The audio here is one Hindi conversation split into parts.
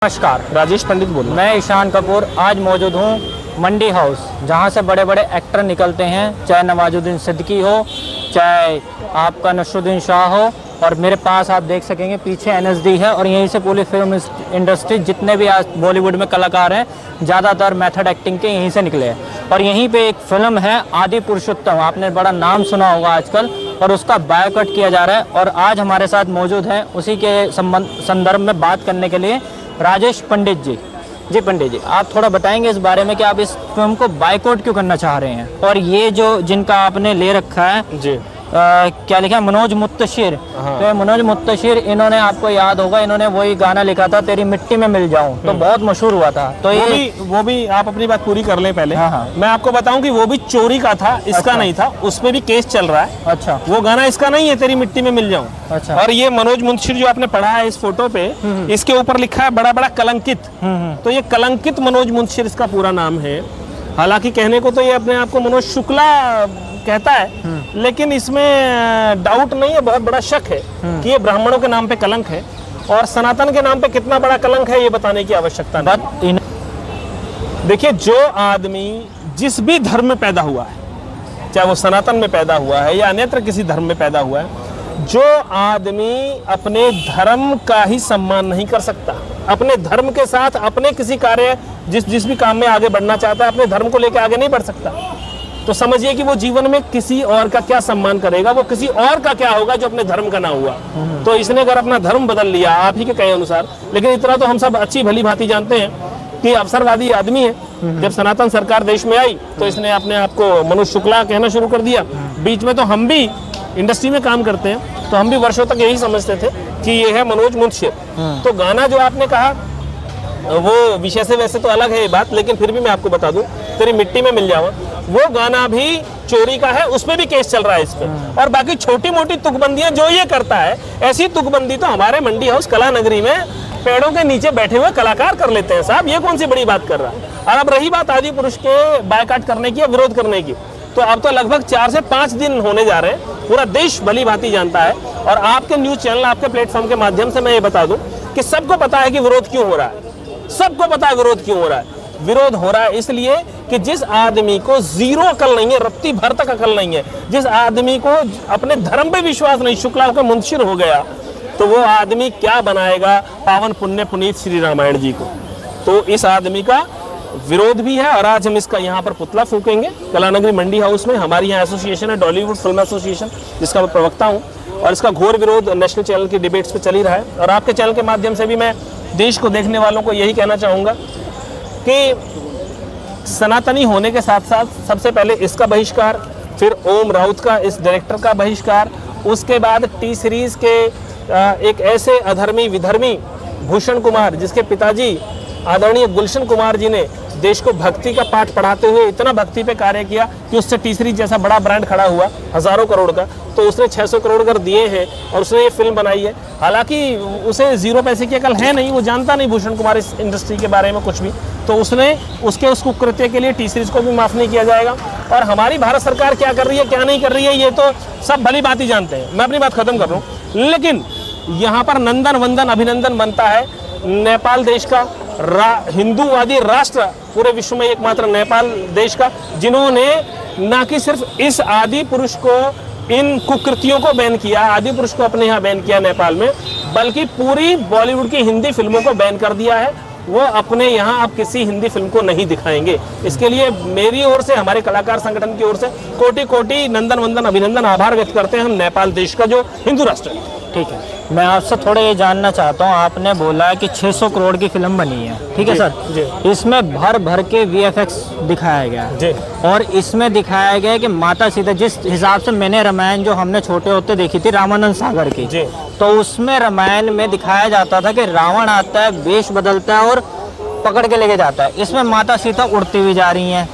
नमस्कार, राजेश पंडित बोल रहा हूं। मैं ईशान कपूर आज मौजूद हूँ मंडी हाउस, जहाँ से बड़े बड़े एक्टर निकलते हैं, चाहे नवाजुद्दीन सिद्दीकी हो, चाहे आपका नसरुद्दीन शाह हो। और मेरे पास आप देख सकेंगे पीछे NSD है और यहीं से पूरी फिल्म इंडस्ट्री जितने भी आज बॉलीवुड में कलाकार हैं ज़्यादातर मेथड एक्टिंग के यहीं से निकले हैं। और यहीं पे एक फिल्म है आदि पुरुषोत्तम, आपने बड़ा नाम सुना होगा आजकल, और उसका बायोकट किया जा रहा है। और आज हमारे साथ मौजूद हैं उसी के संदर्भ में बात करने के लिए राजेश पंडित जी। जी पंडित जी, आप थोड़ा बताएंगे इस बारे में कि आप इस फिल्म को बायकॉट क्यों करना चाह रहे हैं। और ये जो जिनका आपने ले रखा है जी क्या लिखा है, मनोज मुत्तशिर। तो ये मनोज मुत्तशिर, इन्होंने आपको याद होगा, इन्होंने वही गाना लिखा था तेरी मिट्टी में मिल जाऊं, तो बहुत मशहूर हुआ था। तो वो भी आप अपनी बात पूरी कर लें पहले। हाँ। मैं आपको बताऊं कि वो भी चोरी का था, इसका अच्छा। नहीं था, उसमें भी केस चल रहा है। अच्छा वो गाना इसका नहीं है, तेरी मिट्टी में मिल जाऊं। अच्छा। और ये मनोज मुंशिर जो आपने पढ़ा है इस फोटो पे, इसके ऊपर लिखा है बड़ा बड़ा कलंकित। तो ये कलंकित मनोज मुंशिर इसका पूरा नाम है। हालांकि कहने को तो ये अपने आप को मनोज शुक्ला कहता है, लेकिन इसमें डाउट नहीं है, बहुत बड़ा शक है कि ये ब्राह्मणों के नाम पे कलंक है। और सनातन के नाम पे कितना बड़ा कलंक है ये बताने की आवश्यकता नहीं। देखिए, जो आदमी जिस भी धर्म में पैदा हुआ है, चाहे वो सनातन में पैदा हुआ है या अन्यत्र किसी धर्म में पैदा हुआ है, जो आदमी अपने धर्म का ही सम्मान नहीं कर सकता, अपने धर्म के साथ अपने किसी कार्य जिस भी काम में आगे बढ़ना चाहता है, अपने धर्म को लेकर आगे नहीं बढ़ सकता, तो समझिए कि वो जीवन में किसी और का क्या सम्मान करेगा, वो किसी और का क्या होगा जो अपने धर्म का ना हुआ। तो इसने अगर अपना धर्म बदल लिया आप ही के कहे अनुसार, लेकिन इतना तो हम सब अच्छी भली भांति जानते हैं कि अवसरवादी आदमी है। जब सनातन सरकार देश में आई तो इसने अपने आप को मनोज शुक्ला कहना शुरू कर दिया। बीच में तो हम भी इंडस्ट्री में काम करते हैं, तो हम भी वर्षों तक यही समझते थे कि ये है मनोज मुंशिर। तो गाना जो आपने कहा वो विषय से वैसे तो अलग है ये बात, लेकिन फिर भी मैं आपको बता दूं, तेरी मिट्टी में मिल जावा, वो गाना भी चोरी का है, उसमें भी केस चल रहा है इस पे। और बाकी छोटी मोटी तुकबंदियां जो ये करता है, ऐसी तुकबंदी तो हमारे मंडी हाउस कला नगरी में पेड़ों के नीचे बैठे हुए कलाकार कर लेते हैं साहब। ये कौन सी बड़ी बात कर रहा है। और अब रही बात आदि पुरुष के बायकॉट करने की या विरोध करने की, तो अब तो लगभग 4 से 5 दिन होने जा रहे हैं, पूरा देश भली भांति जानता है। और आपके न्यूज चैनल, आपके प्लेटफॉर्म के माध्यम से मैं ये बता दूं कि सबको पता है कि विरोध क्यों हो रहा है, सबको पता है विरोध क्यों हो रहा है। विरोध हो रहा है इसलिए कि जिस आदमी को जीरो अकल नहीं है, रत्ती भर तक अकल नहीं है, जिस आदमी को अपने धर्म पे विश्वास नहीं, शुक्ला होकर मुंशिर हो गया, तो वो आदमी क्या बनाएगा पावन पुण्य पुनीत श्री रामायण जी को। तो इस आदमी का विरोध भी है और आज हम इसका यहाँ पर पुतला फूकेंगे कलानगरी मंडी हाउस में। हमारी यहाँ एसोसिएशन है, डॉलीवुड फिल्म एसोसिएशन, जिसका मैं प्रवक्ता हूँ, और इसका घोर विरोध नेशनल चैनल की डिबेट्स पे चल ही रहा है। और आपके चैनल के माध्यम से भी मैं देश को देखने वालों को यही कहना चाहूँगा कि सनातनी होने के साथ साथ सबसे पहले इसका बहिष्कार, फिर ओम राउत का, इस डायरेक्टर का बहिष्कार, उसके बाद टी सीरीज के एक ऐसे अधर्मी विधर्मी भूषण कुमार, जिसके पिताजी आदरणीय गुलशन कुमार जी ने देश को भक्ति का पाठ पढ़ाते हुए इतना भक्ति पे कार्य किया कि उससे टी सीरीज जैसा बड़ा ब्रांड खड़ा हुआ हजारों करोड़ का, तो उसने 600 करोड़ कर दिए हैं और उसने ये फिल्म बनाई है। हालांकि उसे जीरो पैसे की अकल है नहीं, वो जानता नहीं भूषण कुमार इस इंडस्ट्री के बारे में कुछ भी, तो उसने उसके उस कुकृत्य के लिए टी सीरीज को भी माफ नहीं किया जाएगा। और हमारी भारत सरकार क्या कर रही है क्या नहीं कर रही है ये तो सब भली बात ही जानते हैं। मैं अपनी बात खत्म कर रहा हूँ, लेकिन यहाँ पर नंदन वंदन अभिनंदन बनता है नेपाल देश का, हिंदूवादी राष्ट्र पूरे विश्व में एकमात्र नेपाल देश का, जिन्होंने ना कि सिर्फ इस आदि पुरुष को, इन कुकृतियों को बैन किया, आदि पुरुष को अपने यहाँ बैन किया नेपाल में, बल्कि पूरी बॉलीवुड की हिंदी फिल्मों को बैन कर दिया है। वो अपने यहाँ अब किसी हिंदी फिल्म को नहीं दिखाएंगे। इसके लिए मेरी ओर से, हमारे कलाकार संगठन की ओर से कोटि कोटि नंदन वंदन अभिनंदन आभार व्यक्त करते हैं हम नेपाल देश का, जो हिंदू राष्ट्र है। ठीक है, मैं आपसे थोड़ा ये जानना चाहता हूँ, आपने बोला कि 600 करोड़ की फिल्म बनी है, ठीक है सर जी। इसमें भर भर के VFX दिखाया गया जी। और इसमें दिखाया गया कि माता सीता, जिस हिसाब से मैंने रामायण जो हमने छोटे होते देखी थी रामानंद सागर की जी, तो उसमें रामायण में दिखाया जाता था कि रावण आता है, वेश बदलता है और पकड़ के लेके जाता है। इसमें माता सीता उड़ती हुई जा रही हैं,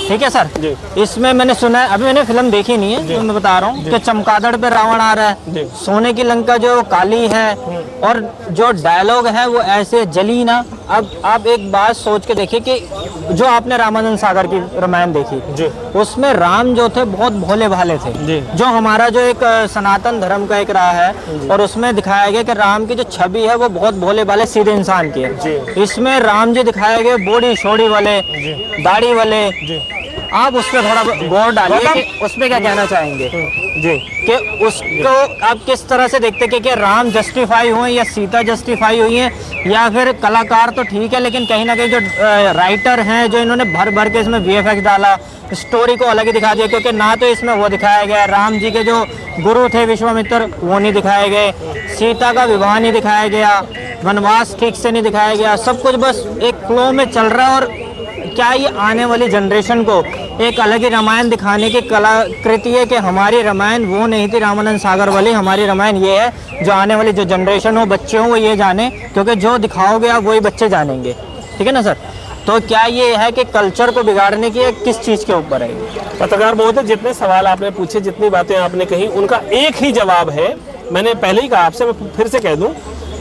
ठीक है सर जी। इसमें मैंने सुना है, अभी मैंने फिल्म देखी नहीं है, तो मैं बता रहा हूँ कि चमगादड़ पे रावण आ रहा है, सोने की लंका जो काली है, और जो डायलॉग है वो ऐसे जली ना अब आप एक बात सोच के देखिए कि जो आपने रामानंद सागर की रामायण देखी जी, उसमें राम जो थे बहुत भोले भाले थे जी। जो हमारा जो एक सनातन धर्म का एक रहा है और उसमें दिखाया गया कि राम की जो छवि है वो बहुत भोले भाले सीधे इंसान की है। जी। इसमें राम जी दिखाए गए बूढ़ी छोड़ी वाले, दाढ़ी वाले। आप उस पर थोड़ा गौर डालिए कि उस पर क्या कहना चाहेंगे जी, कि उसको आप किस तरह से देखते कि राम जस्टिफाई हुए या सीता जस्टिफाई हुई है, या फिर कलाकार तो ठीक है लेकिन कहीं ना कहीं जो राइटर हैं जो इन्होंने भर भर के इसमें वीएफएक्स डाला, स्टोरी को अलग ही दिखा दिया, क्योंकि ना तो इसमें वो दिखाया गया राम जी के जो गुरु थे विश्वामित्र वो नहीं दिखाए गए, सीता का विवाह नहीं दिखाया गया, वनवास ठीक से नहीं दिखाया गया, सब कुछ बस एक फ्लो में चल रहा है। और क्या ये आने वाली जनरेशन को एक अलग ही रामायण दिखाने की कलाकृति है कि हमारी रामायण वो नहीं थी रामानंद सागर वाली, हमारी रामायण ये है जो आने वाली जो जनरेशन हो, बच्चे हो, वो ये जाने, क्योंकि जो दिखाओगे आप वही बच्चे जानेंगे। ठीक है ना सर? तो क्या ये है कि कल्चर को बिगाड़ने की किस चीज़ के ऊपर है? पत्रकार महोदय, जितने सवाल आपने पूछे, जितनी बातें आपने कही, उनका एक ही जवाब है। मैंने पहले ही कहा आपसे, मैं फिर से कह दूं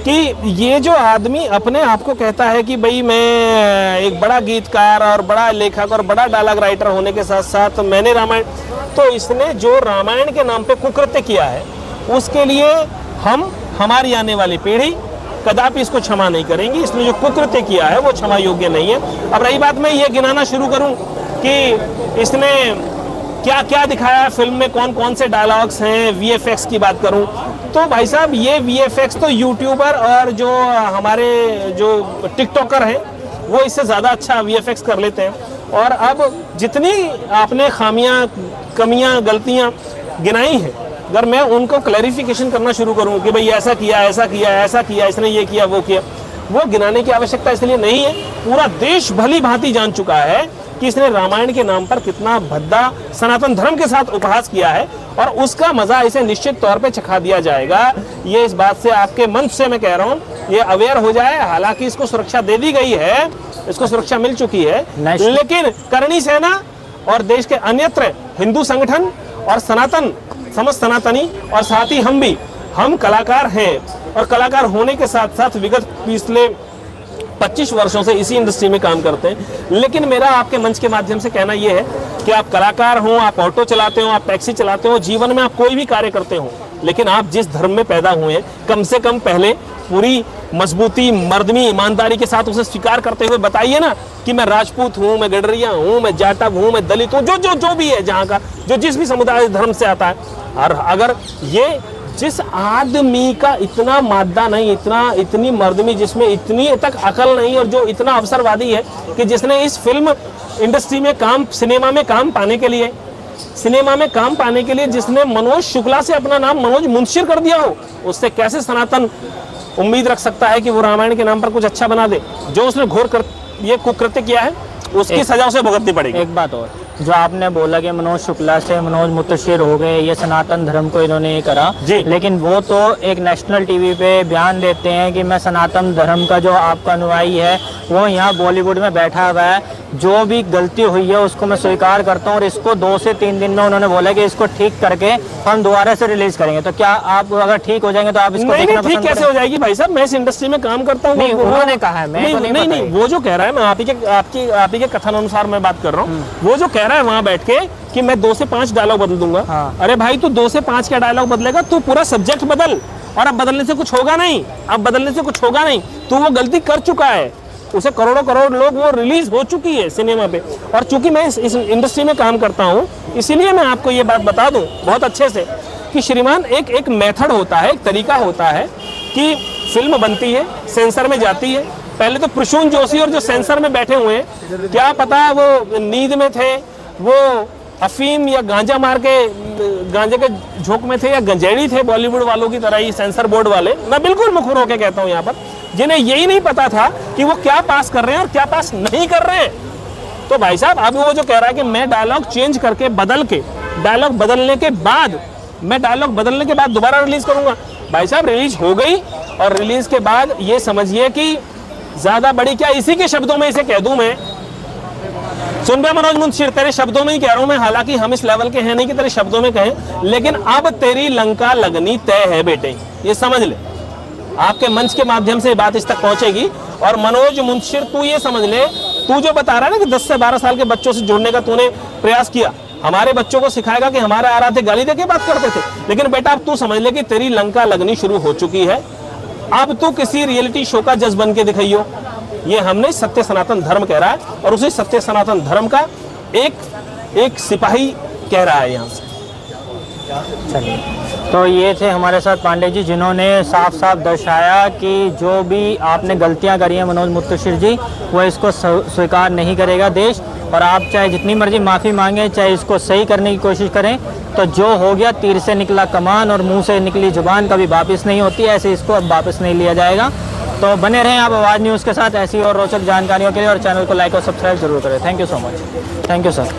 कि ये जो आदमी अपने आप को कहता है कि भाई मैं एक बड़ा गीतकार और बड़ा लेखक और बड़ा डायलॉग राइटर होने के साथ साथ मैंने रामायण, तो इसने जो रामायण के नाम पे कुकृत्य किया है उसके लिए हमारी आने वाली पीढ़ी कदापि इसको क्षमा नहीं करेंगी। इसने जो कुकृत्य किया है वो क्षमा योग्य नहीं है। अब रही बात, मैं ये गिनाना शुरू करूं कि इसने क्या क्या दिखाया फिल्म में, कौन कौन से डायलॉग्स हैं, वीएफएक्स की बात करूं तो भाई साहब ये वीएफएक्स तो यूट्यूबर और जो हमारे जो टिकटॉकर हैं वो इससे ज़्यादा अच्छा वीएफएक्स कर लेते हैं। और अब जितनी आपने खामियां, कमियां, गलतियां गिनाई हैं, अगर मैं उनको क्लैरिफिकेशन करना शुरू करूं कि भाई ऐसा किया, ऐसा किया, ऐसा किया, इसने ये किया, वो किया, वो गिनाने की आवश्यकता इसलिए नहीं है। पूरा देश भली भांति जान चुका है कि इसने रामायण के नाम पर कितना भद्दा सनातन धर्म के साथ उपहास किया है और उसका मजा इसे निश्चित तौर पे चखा दिया जाएगा। ये इस बात से आपके मंच से मैं कह रहा हूँ, ये अवेयर हो जाए। हालांकि इसको सुरक्षा दे दी गई है, इसको सुरक्षा मिल चुकी है, लेकिन करणी सेना और देश के अन्यत्र हिंदू संगठन और सनातन, समस्त सनातनी और साथ ही हम कलाकार हैं और कलाकार होने के साथ साथ विगत पिछले 25 वर्षों से इसी इंडस्ट्री में काम करते हैं। लेकिन मेरा आपके मंच के माध्यम से कहना यह है कि आप कलाकार हो, आप ऑटो चलाते हो, आप टैक्सी चलाते हो, जीवन में आप कोई भी कार्य करते हो, लेकिन आप जिस धर्म में पैदा हुए हैं कम से कम पहले पूरी मजबूती, मर्दमी, ईमानदारी के साथ उसे स्वीकार करते हुए बताइए ना कि मैं राजपूत हूँ, मैं गडरिया हूँ, मैं जाटव हूँ, मैं दलित हूँ, जो भी है, जहाँ का जो जिस भी समुदाय धर्म से आता है। और अगर ये जिस आदमी का इतना मादा नहीं, इतनी मर्दमी, जिसमें इतनी तक अकल नहीं और जो इतना अवसरवादी है कि जिसने इस फिल्म इंडस्ट्री में काम, सिनेमा में काम पाने के लिए जिसने मनोज शुक्ला से अपना नाम मनोज मुंशिर कर दिया हो, उससे कैसे सनातन उम्मीद रख सकता है कि वो रामायण के नाम पर कुछ अच्छा बना दे? जो उसने ये कुकृत्य किया है उसकी सजा उसे भुगतनी पड़ेगी। एक बात और, जो आपने बोला कि मनोज शुक्ला से मनोज मुंशिर हो गए, ये सनातन धर्म को इन्होंने ये करा, लेकिन वो तो एक नेशनल टीवी पे बयान देते हैं कि मैं सनातन धर्म का जो आपका अनुयायी है वो यहाँ बॉलीवुड में बैठा हुआ है, जो भी गलती हुई है उसको मैं स्वीकार करता हूँ और इसको 2 से 3 दिन में उन्होंने बोला कि इसको ठीक करके हम दोबारा से रिलीज करेंगे। तो क्या आप अगर ठीक हो जाएंगे तो आप इसको देखना ठीक कैसे हो जाएगी भाई साहब? मैं इस इंडस्ट्री में काम करता हूँ। उन्होंने कहा है, मैं नहीं, वो जो कह रहा है, मैं आप ही के कथन अनुसार मैं बात कर रहा हूँ। वो जो कह रहा है वहाँ बैठ के कि मैं 2 से 5 डायलॉग बदल दूंगा, अरे भाई तू 2 से 5 क्या डायलॉग बदलेगा? तू पूरा सब्जेक्ट बदल, और अब बदलने से कुछ होगा नहीं, तू वो गलती कर चुका है, उसे करोड़ों लोग वो रिलीज हो चुकी है सिनेमा पे। और चूंकि मैं इस इंडस्ट्री में काम करता हूँ, इसीलिए मैं आपको ये बात बता दूं बहुत अच्छे से कि श्रीमान एक मेथड होता है, एक तरीका होता है कि फिल्म बनती है, सेंसर में जाती है। पहले तो प्रसून जोशी और जो सेंसर में बैठे हुए हैं, क्या पता वो नींद में थे, वो अफीम या गांजा मार के गांजे के झोंक में थे, या गंजेड़ी थे बॉलीवुड वालों की तरह ही सेंसर बोर्ड वाले। मैं बिल्कुल मुखर होकर कहता हूँ यहाँ पर, जिन्हें यही नहीं पता था कि वो क्या पास कर रहे हैं और क्या पास नहीं कर रहे हैं। तो भाई साहब अब वो जो कह रहा है कि मैं डायलॉग चेंज करके डायलॉग बदलने के बाद दोबारा रिलीज करूंगा, भाई साहब रिलीज हो गई, और रिलीज के बाद ये समझिए कि ज्यादा बड़ी क्या, इसी के शब्दों में इसे कह दूं मैं, सुन बे मनोज मुंशिर, तेरे शब्दों में ही कह रहा हूं मैं, हालांकि हम इस लेवल के हैं नहीं कि तेरे शब्दों में कहें, लेकिन अब तेरी लंका लगनी तय है बेटे, ये समझ ले। आपके मंच के माध्यम से बात इस तक पहुंचेगी और मनोज मुंशिर, तू ये समझ ले, तू जो बता रहा है ना कि 10 से 12 साल के बच्चों से जुड़ने का तूने प्रयास किया, हमारे बच्चों को सिखाएगा कि हमारे आ रहे थे गाली देके बात करते थे। लेकिन बेटा अब तू समझ ले कि तेरी लंका लगनी शुरू हो चुकी है। अब तू किसी रियलिटी शो का जज बन के दिखाइयो। ये हमने सत्य सनातन धर्म कह रहा है, और उसी सत्य सनातन धर्म का एक सिपाही कह रहा है यहाँ से। चलिए, तो ये थे हमारे साथ पांडे जी, जिन्होंने साफ साफ दर्शाया कि जो भी आपने गलतियां करी हैं मनोज मुंतशिर जी, वो इसको स्वीकार नहीं करेगा देश। और आप चाहे जितनी मर्जी माफ़ी मांगें, चाहे इसको सही करने की कोशिश करें, तो जो हो गया तीर से निकला कमान और मुंह से निकली जुबान कभी वापस नहीं होती, ऐसे इसको अब वापस नहीं लिया जाएगा। तो बने रहें आप आवाज़ न्यूज़ के साथ ऐसी और रोचक जानकारियों के लिए, और चैनल को लाइक और सब्सक्राइब जरूर करें। Thank you so much. Thank you sir.